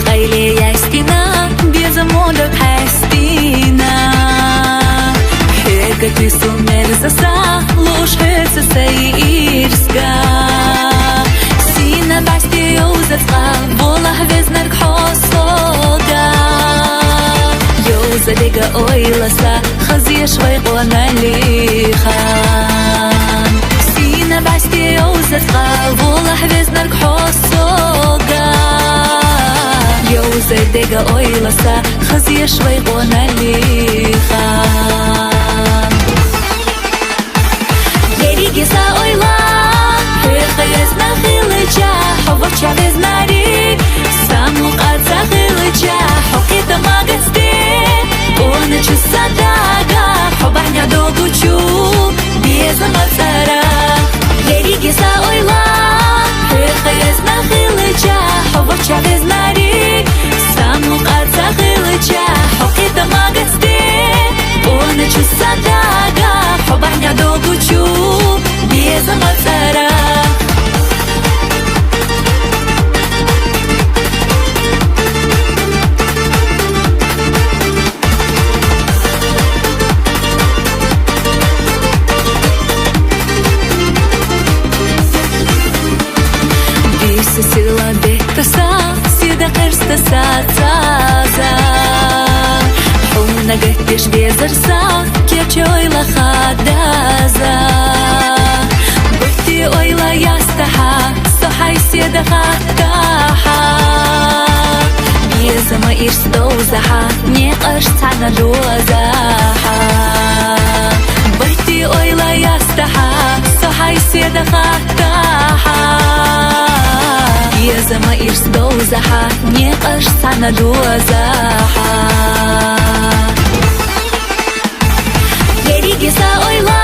غیلی یستینا بیز مودا پستینا هیگه تیسو مرزسا لوش هرسسا ایرسگا سینا بستی یوزتقا والله وزنرک حاصلگا یوزا دیگه اویلسا خزیش ویقوانا لیخان سینا بستی یوزتقا والله وزنرک حاصلگا يوزا ديگا اويلسا خزي شوي قونا ليخان يريگي سا اويلا خيزنا خيلجا حوچا وزناري سامو قاتا خيلجا حقيتا ماغستي اونا چسا داگا حباحنا دوگوچو بيزا مطارا يريگي سا اويلا خيزنا خيلجا حوچا وزناري سامو قاتا خيلجا حقيتا ماغستي اونا چسا داگا حباحنا دوگوچو بيزا مطارا Sila bekasa, sida qirsta satsaza Huna gatish bezarsa, kecha oyla khadaza Bukti oyla yastaha, sahay sida khataha Bezama irs dowzaha, ne qirstana dozaha Bukti oyla yastaha, sahay sida khataha يزما إرس دوزها نقش سنة دوزها يريگي سا أويلا